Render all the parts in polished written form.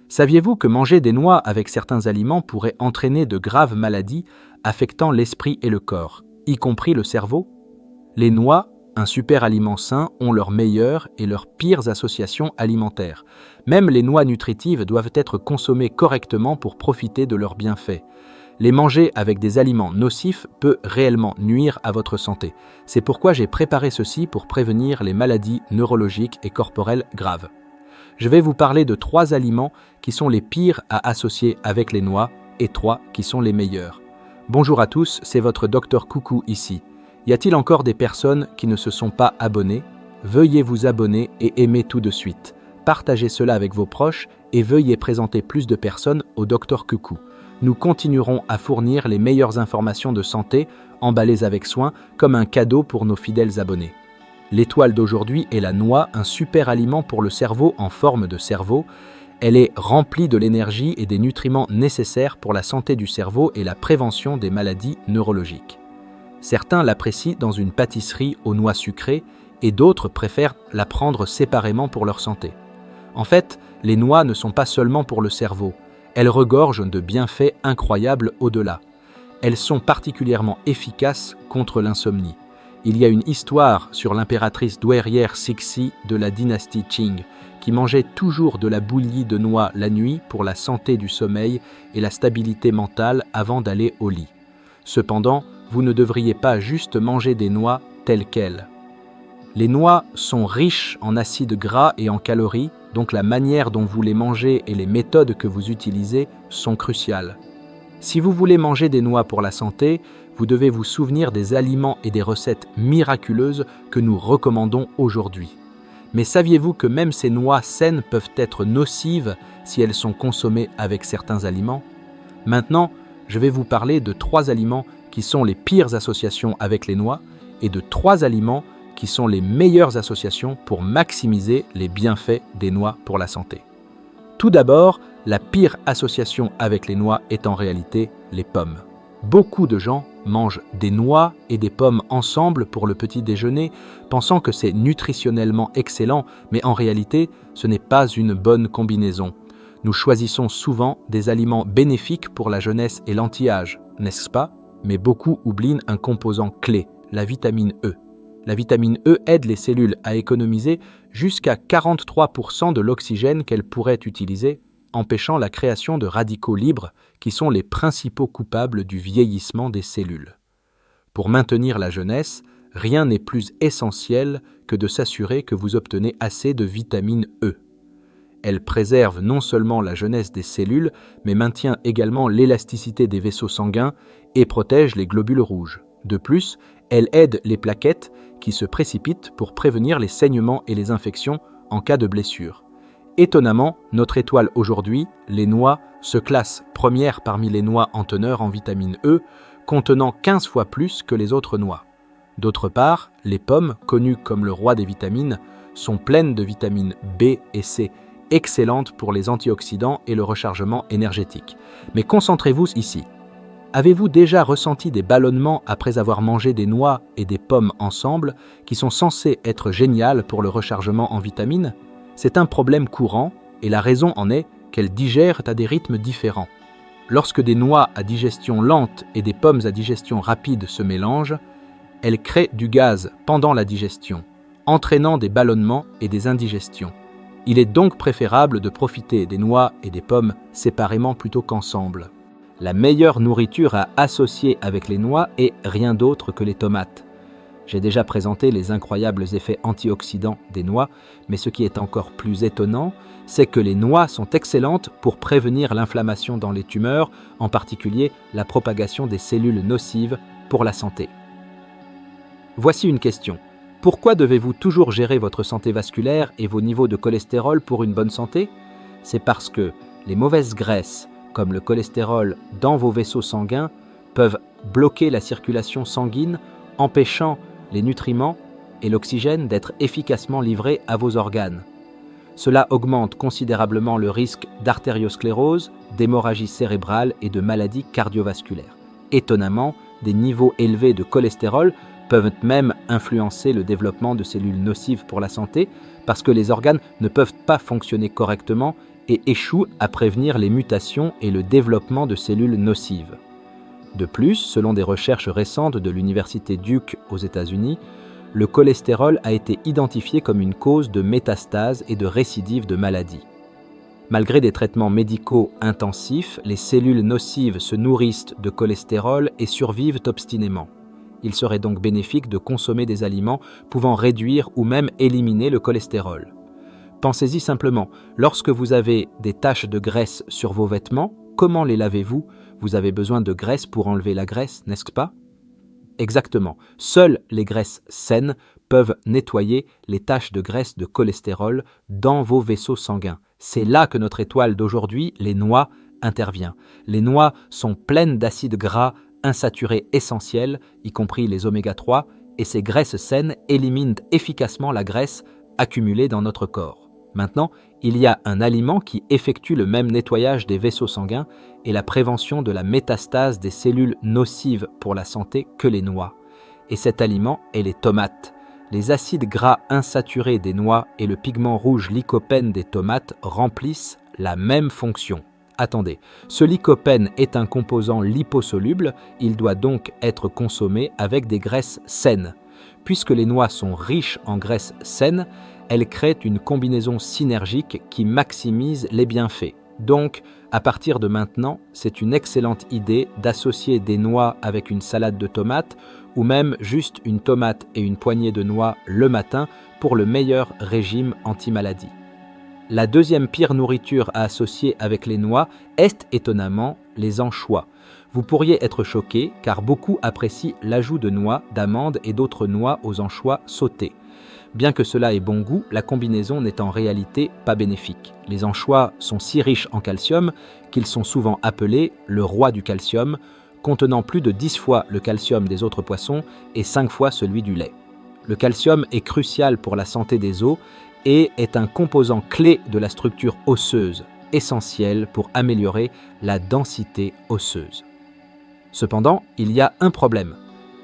Saviez-vous que manger des noix avec certains aliments pourrait entraîner de graves maladies affectant l'esprit et le corps, y compris le cerveau? Les noix, un super aliment sain, ont leurs meilleures et leurs pires associations alimentaires. Même les noix nutritives doivent être consommées correctement pour profiter de leurs bienfaits. Les manger avec des aliments nocifs peut réellement nuire à votre santé. C'est pourquoi j'ai préparé ceci pour prévenir les maladies neurologiques et corporelles graves. Je vais vous parler de 3 aliments qui sont les pires à associer avec les noix et 3 qui sont les meilleurs. Bonjour à tous, c'est votre docteur Coucou ici. Y a-t-il encore des personnes qui ne se sont pas abonnées? Veuillez vous abonner et aimer tout de suite. Partagez cela avec vos proches et veuillez présenter plus de personnes au docteur Coucou. Nous continuerons à fournir les meilleures informations de santé, emballées avec soin, comme un cadeau pour nos fidèles abonnés. L'étoile d'aujourd'hui est la noix, un super aliment pour le cerveau en forme de cerveau. Elle est remplie de l'énergie et des nutriments nécessaires pour la santé du cerveau et la prévention des maladies neurologiques. Certains l'apprécient dans une pâtisserie aux noix sucrées et d'autres préfèrent la prendre séparément pour leur santé. En fait, les noix ne sont pas seulement pour le cerveau, elles regorgent de bienfaits incroyables au-delà. Elles sont particulièrement efficaces contre l'insomnie. Il y a une histoire sur l'impératrice douairière Cixi de la dynastie Qing, qui mangeait toujours de la bouillie de noix la nuit pour la santé du sommeil et la stabilité mentale avant d'aller au lit. Cependant, vous ne devriez pas juste manger des noix telles quelles. Les noix sont riches en acides gras et en calories, donc la manière dont vous les mangez et les méthodes que vous utilisez sont cruciales. Si vous voulez manger des noix pour la santé, vous devez vous souvenir des aliments et des recettes miraculeuses que nous recommandons aujourd'hui. Mais saviez-vous que même ces noix saines peuvent être nocives si elles sont consommées avec certains aliments? Maintenant, je vais vous parler de 3 aliments qui sont les pires associations avec les noix et de 3 aliments qui sont les meilleures associations pour maximiser les bienfaits des noix pour la santé. Tout d'abord, la pire association avec les noix est en réalité les pommes. Beaucoup de gens mangent des noix et des pommes ensemble pour le petit déjeuner, pensant que c'est nutritionnellement excellent, mais en réalité, ce n'est pas une bonne combinaison. Nous choisissons souvent des aliments bénéfiques pour la jeunesse et l'anti-âge, n'est-ce pas? Mais beaucoup oublient un composant clé, la vitamine E. La vitamine E aide les cellules à économiser jusqu'à 43% de l'oxygène qu'elles pourraient utiliser, empêchant la création de radicaux libres qui sont les principaux coupables du vieillissement des cellules. Pour maintenir la jeunesse, rien n'est plus essentiel que de s'assurer que vous obtenez assez de vitamine E. Elle préserve non seulement la jeunesse des cellules, mais maintient également l'élasticité des vaisseaux sanguins et protège les globules rouges. De plus, elle aide les plaquettes qui se précipitent pour prévenir les saignements et les infections en cas de blessure. Étonnamment, notre étoile aujourd'hui, les noix, se classe première parmi les noix en teneur en vitamine E, contenant 15 fois plus que les autres noix. D'autre part, les pommes, connues comme le roi des vitamines, sont pleines de vitamines B et C, excellentes pour les antioxydants et le rechargement énergétique. Mais concentrez-vous ici. Avez-vous déjà ressenti des ballonnements après avoir mangé des noix et des pommes ensemble qui sont censés être géniales pour le rechargement en vitamines? C'est un problème courant et la raison en est qu'elles digèrent à des rythmes différents. Lorsque des noix à digestion lente et des pommes à digestion rapide se mélangent, elles créent du gaz pendant la digestion, entraînant des ballonnements et des indigestions. Il est donc préférable de profiter des noix et des pommes séparément plutôt qu'ensemble. La meilleure nourriture à associer avec les noix est rien d'autre que les tomates. J'ai déjà présenté les incroyables effets antioxydants des noix, mais ce qui est encore plus étonnant, c'est que les noix sont excellentes pour prévenir l'inflammation dans les tumeurs, en particulier la propagation des cellules nocives pour la santé. Voici une question. Pourquoi devez-vous toujours gérer votre santé vasculaire et vos niveaux de cholestérol pour une bonne santé? C'est parce que les mauvaises graisses, comme le cholestérol dans vos vaisseaux sanguins, peuvent bloquer la circulation sanguine, empêchant les nutriments et l'oxygène d'être efficacement livrés à vos organes. Cela augmente considérablement le risque d'artériosclérose, d'hémorragie cérébrale et de maladies cardiovasculaires. Étonnamment, des niveaux élevés de cholestérol peuvent même influencer le développement de cellules nocives pour la santé parce que les organes ne peuvent pas fonctionner correctement et échoue à prévenir les mutations et le développement de cellules nocives. De plus, selon des recherches récentes de l'Université Duke aux États-Unis, le cholestérol a été identifié comme une cause de métastases et de récidives de maladies. Malgré des traitements médicaux intensifs, les cellules nocives se nourrissent de cholestérol et survivent obstinément. Il serait donc bénéfique de consommer des aliments pouvant réduire ou même éliminer le cholestérol. Pensez-y simplement, lorsque vous avez des taches de graisse sur vos vêtements, comment les lavez-vous? Vous avez besoin de graisse pour enlever la graisse, n'est-ce pas? Exactement, seules les graisses saines peuvent nettoyer les taches de graisse de cholestérol dans vos vaisseaux sanguins. C'est là que notre étoile d'aujourd'hui, les noix, intervient. Les noix sont pleines d'acides gras insaturés essentiels, y compris les oméga 3, et ces graisses saines éliminent efficacement la graisse accumulée dans notre corps. Maintenant, il y a un aliment qui effectue le même nettoyage des vaisseaux sanguins et la prévention de la métastase des cellules nocives pour la santé que les noix. Et cet aliment est les tomates. Les acides gras insaturés des noix et le pigment rouge lycopène des tomates remplissent la même fonction. Attendez, ce lycopène est un composant liposoluble, il doit donc être consommé avec des graisses saines. Puisque les noix sont riches en graisses saines, elles créent une combinaison synergique qui maximise les bienfaits. Donc, à partir de maintenant, c'est une excellente idée d'associer des noix avec une salade de tomates ou même juste une tomate et une poignée de noix le matin pour le meilleur régime anti-maladie. La deuxième pire nourriture à associer avec les noix est étonnamment les anchois. Vous pourriez être choqué car beaucoup apprécient l'ajout de noix, d'amandes et d'autres noix aux anchois sautés. Bien que cela ait bon goût, la combinaison n'est en réalité pas bénéfique. Les anchois sont si riches en calcium qu'ils sont souvent appelés le roi du calcium, contenant plus de 10 fois le calcium des autres poissons et 5 fois celui du lait. Le calcium est crucial pour la santé des os et est un composant clé de la structure osseuse, essentiel pour améliorer la densité osseuse. Cependant, il y a un problème.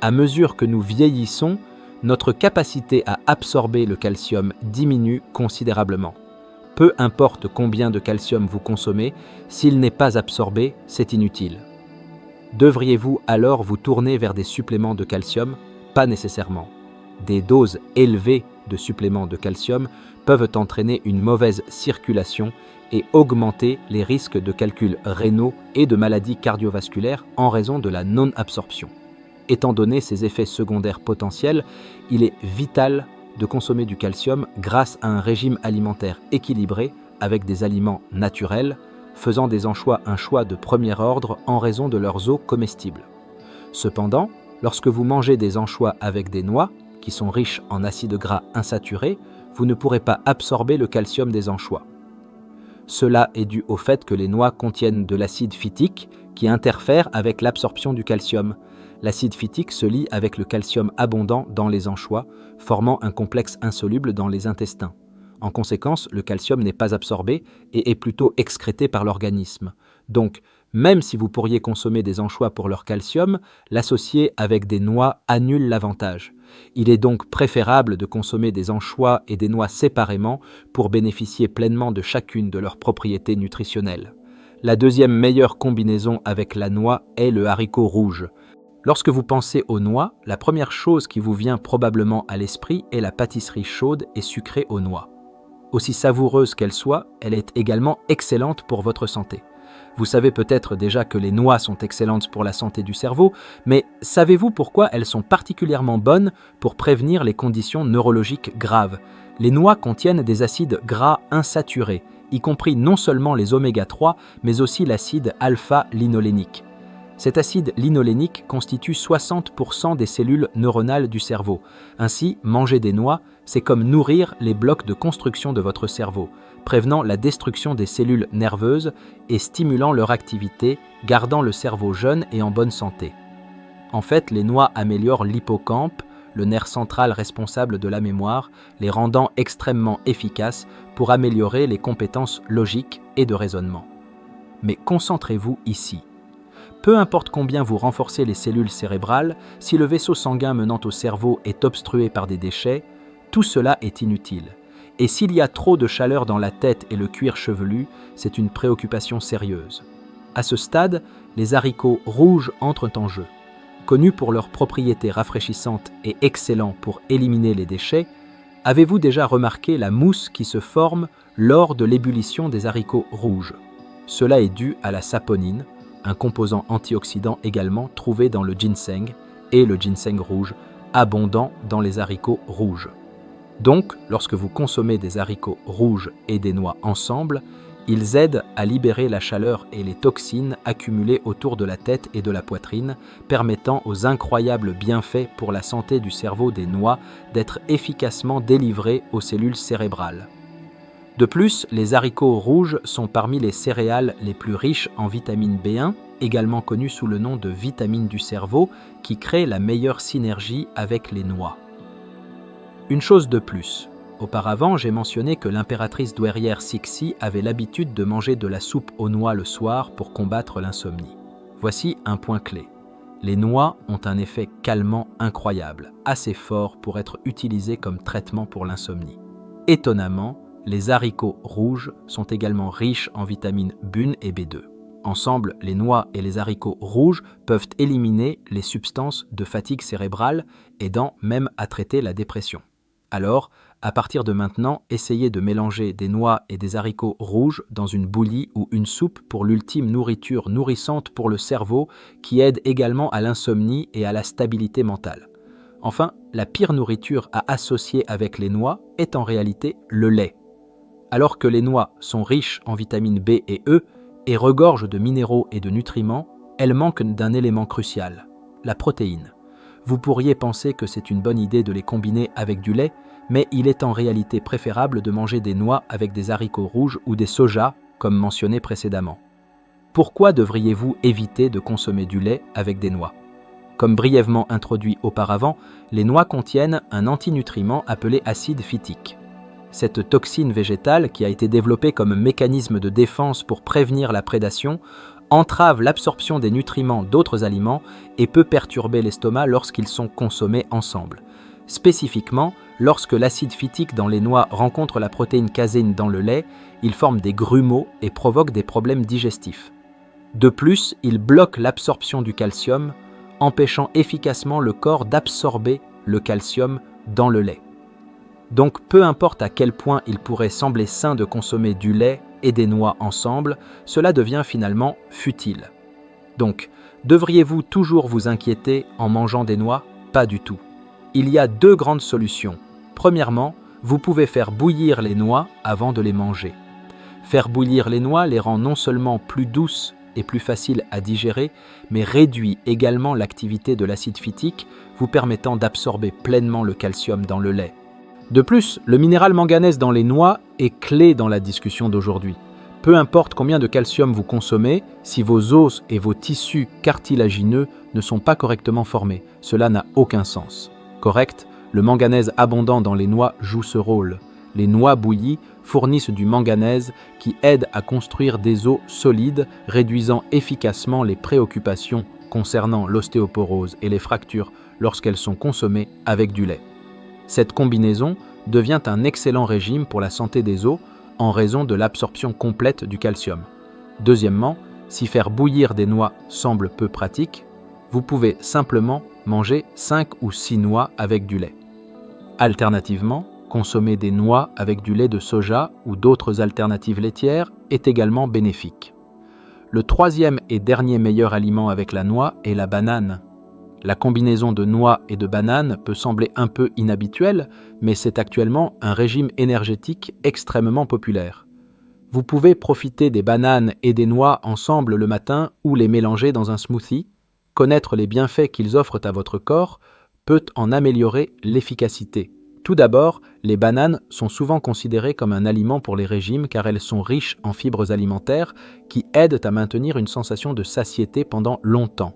À mesure que nous vieillissons, notre capacité à absorber le calcium diminue considérablement. Peu importe combien de calcium vous consommez, s'il n'est pas absorbé, c'est inutile. Devriez-vous alors vous tourner vers des suppléments de calcium? Pas nécessairement. Des doses élevées de suppléments de calcium peuvent entraîner une mauvaise circulation et augmenter les risques de calculs rénaux et de maladies cardiovasculaires en raison de la non-absorption. Étant donné ces effets secondaires potentiels, il est vital de consommer du calcium grâce à un régime alimentaire équilibré avec des aliments naturels, faisant des anchois un choix de premier ordre en raison de leurs os comestibles. Cependant, lorsque vous mangez des anchois avec des noix, qui sont riches en acides gras insaturés, vous ne pourrez pas absorber le calcium des anchois. Cela est dû au fait que les noix contiennent de l'acide phytique qui interfère avec l'absorption du calcium. L'acide phytique se lie avec le calcium abondant dans les anchois, formant un complexe insoluble dans les intestins. En conséquence, le calcium n'est pas absorbé et est plutôt excrété par l'organisme. Donc, même si vous pourriez consommer des anchois pour leur calcium, l'associer avec des noix annule l'avantage. Il est donc préférable de consommer des anchois et des noix séparément pour bénéficier pleinement de chacune de leurs propriétés nutritionnelles. La deuxième meilleure combinaison avec la noix est le haricot rouge. Lorsque vous pensez aux noix, la première chose qui vous vient probablement à l'esprit est la pâtisserie chaude et sucrée aux noix. Aussi savoureuse qu'elle soit, elle est également excellente pour votre santé. Vous savez peut-être déjà que les noix sont excellentes pour la santé du cerveau, mais savez-vous pourquoi elles sont particulièrement bonnes pour prévenir les conditions neurologiques graves? Les noix contiennent des acides gras insaturés, y compris non seulement les oméga 3, mais aussi l'acide alpha-linolénique. Cet acide linolénique constitue 60% des cellules neuronales du cerveau. Ainsi, manger des noix, c'est comme nourrir les blocs de construction de votre cerveau, prévenant la destruction des cellules nerveuses et stimulant leur activité, gardant le cerveau jeune et en bonne santé. En fait, les noix améliorent l'hippocampe, le nerf central responsable de la mémoire, les rendant extrêmement efficaces pour améliorer les compétences logiques et de raisonnement. Mais concentrez-vous ici. Peu importe combien vous renforcez les cellules cérébrales, si le vaisseau sanguin menant au cerveau est obstrué par des déchets, tout cela est inutile. Et s'il y a trop de chaleur dans la tête et le cuir chevelu, c'est une préoccupation sérieuse. À ce stade, les haricots rouges entrent en jeu. Connus pour leurs propriétés rafraîchissantes et excellents pour éliminer les déchets, avez-vous déjà remarqué la mousse qui se forme lors de l'ébullition des haricots rouges? Cela est dû à la saponine, un composant antioxydant également trouvé dans le ginseng et le ginseng rouge, abondant dans les haricots rouges. Donc, lorsque vous consommez des haricots rouges et des noix ensemble, ils aident à libérer la chaleur et les toxines accumulées autour de la tête et de la poitrine, permettant aux incroyables bienfaits pour la santé du cerveau des noix d'être efficacement délivrés aux cellules cérébrales. De plus, les haricots rouges sont parmi les céréales les plus riches en vitamine B1, également connue sous le nom de vitamine du cerveau, qui crée la meilleure synergie avec les noix. Une chose de plus. Auparavant, j'ai mentionné que l'impératrice douairière Cixi avait l'habitude de manger de la soupe aux noix le soir pour combattre l'insomnie. Voici un point clé. Les noix ont un effet calmant incroyable, assez fort pour être utilisé comme traitement pour l'insomnie. Étonnamment, les haricots rouges sont également riches en vitamines B1 et B2. Ensemble, les noix et les haricots rouges peuvent éliminer les substances de fatigue cérébrale, aidant même à traiter la dépression. Alors, à partir de maintenant, essayez de mélanger des noix et des haricots rouges dans une bouillie ou une soupe pour l'ultime nourriture nourrissante pour le cerveau qui aide également à l'insomnie et à la stabilité mentale. Enfin, la pire nourriture à associer avec les noix est en réalité le lait. Alors que les noix sont riches en vitamines B et E et regorgent de minéraux et de nutriments, elles manquent d'un élément crucial, la protéine. Vous pourriez penser que c'est une bonne idée de les combiner avec du lait, mais il est en réalité préférable de manger des noix avec des haricots rouges ou des sojas, comme mentionné précédemment. Pourquoi devriez-vous éviter de consommer du lait avec des noix? Comme brièvement introduit auparavant, les noix contiennent un antinutriment appelé acide phytique. Cette toxine végétale, qui a été développée comme mécanisme de défense pour prévenir la prédation, entrave l'absorption des nutriments d'autres aliments et peut perturber l'estomac lorsqu'ils sont consommés ensemble. Spécifiquement, lorsque l'acide phytique dans les noix rencontre la protéine caséine dans le lait, il forme des grumeaux et provoque des problèmes digestifs. De plus, il bloque l'absorption du calcium, empêchant efficacement le corps d'absorber le calcium dans le lait. Donc peu importe à quel point il pourrait sembler sain de consommer du lait et des noix ensemble, cela devient finalement futile. Donc, devriez-vous toujours vous inquiéter en mangeant des noix? Pas du tout. Il y a deux grandes solutions. Premièrement, vous pouvez faire bouillir les noix avant de les manger. Faire bouillir les noix les rend non seulement plus douces et plus faciles à digérer, mais réduit également l'activité de l'acide phytique, vous permettant d'absorber pleinement le calcium dans le lait. De plus, le minéral manganèse dans les noix est clé dans la discussion d'aujourd'hui. Peu importe combien de calcium vous consommez, si vos os et vos tissus cartilagineux ne sont pas correctement formés, cela n'a aucun sens. Correct? Le manganèse abondant dans les noix joue ce rôle. Les noix bouillies fournissent du manganèse qui aide à construire des os solides, réduisant efficacement les préoccupations concernant l'ostéoporose et les fractures lorsqu'elles sont consommées avec du lait. Cette combinaison devient un excellent régime pour la santé des os en raison de l'absorption complète du calcium. Deuxièmement, si faire bouillir des noix semble peu pratique, vous pouvez simplement manger 5 ou 6 noix avec du lait. Alternativement, consommer des noix avec du lait de soja ou d'autres alternatives laitières est également bénéfique. Le troisième et dernier meilleur aliment avec la noix est la banane. La combinaison de noix et de bananes peut sembler un peu inhabituelle, mais c'est actuellement un régime énergétique extrêmement populaire. Vous pouvez profiter des bananes et des noix ensemble le matin ou les mélanger dans un smoothie. Connaître les bienfaits qu'ils offrent à votre corps peut en améliorer l'efficacité. Tout d'abord, les bananes sont souvent considérées comme un aliment pour les régimes car elles sont riches en fibres alimentaires qui aident à maintenir une sensation de satiété pendant longtemps.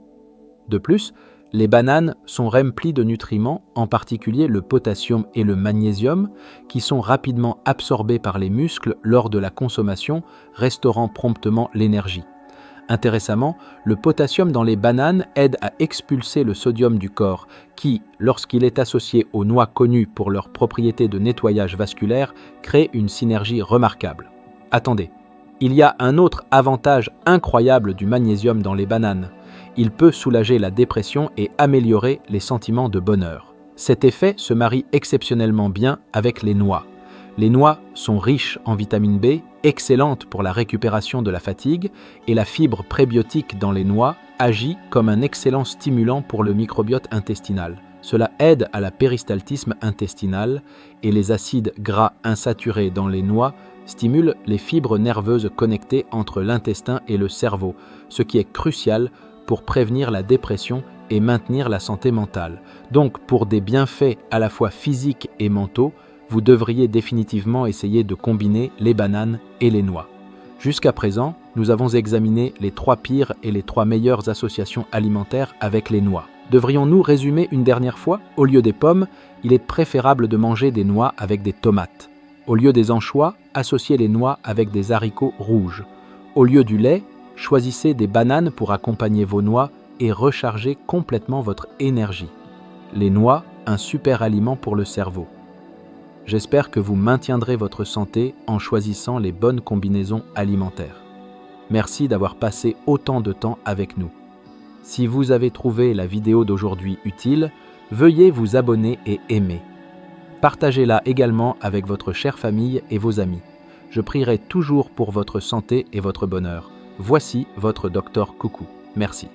De plus, les bananes sont remplies de nutriments, en particulier le potassium et le magnésium, qui sont rapidement absorbés par les muscles lors de la consommation, restaurant promptement l'énergie. Intéressamment, le potassium dans les bananes aide à expulser le sodium du corps, qui, lorsqu'il est associé aux noix connues pour leurs propriétés de nettoyage vasculaire, crée une synergie remarquable. Attendez, il y a un autre avantage incroyable du magnésium dans les bananes. Il peut soulager la dépression et améliorer les sentiments de bonheur. Cet effet se marie exceptionnellement bien avec les noix. Les noix sont riches en vitamine B, excellentes pour la récupération de la fatigue, et la fibre prébiotique dans les noix agit comme un excellent stimulant pour le microbiote intestinal. Cela aide à la péristaltisme intestinal, et les acides gras insaturés dans les noix stimulent les fibres nerveuses connectées entre l'intestin et le cerveau, ce qui est crucial pour prévenir la dépression et maintenir la santé mentale. Donc, pour des bienfaits à la fois physiques et mentaux, vous devriez définitivement essayer de combiner les bananes et les noix. Jusqu'à présent, nous avons examiné les 3 pires et les 3 meilleures associations alimentaires avec les noix. Devrions-nous résumer une dernière fois? Au lieu des pommes, il est préférable de manger des noix avec des tomates. Au lieu des anchois, associez les noix avec des haricots rouges. Au lieu du lait, choisissez des bananes pour accompagner vos noix et recharger complètement votre énergie. Les noix, un super aliment pour le cerveau. J'espère que vous maintiendrez votre santé en choisissant les bonnes combinaisons alimentaires. Merci d'avoir passé autant de temps avec nous. Si vous avez trouvé la vidéo d'aujourd'hui utile, veuillez vous abonner et aimer. Partagez-la également avec votre chère famille et vos amis. Je prierai toujours pour votre santé et votre bonheur. Voici votre Dr Coucou. Merci.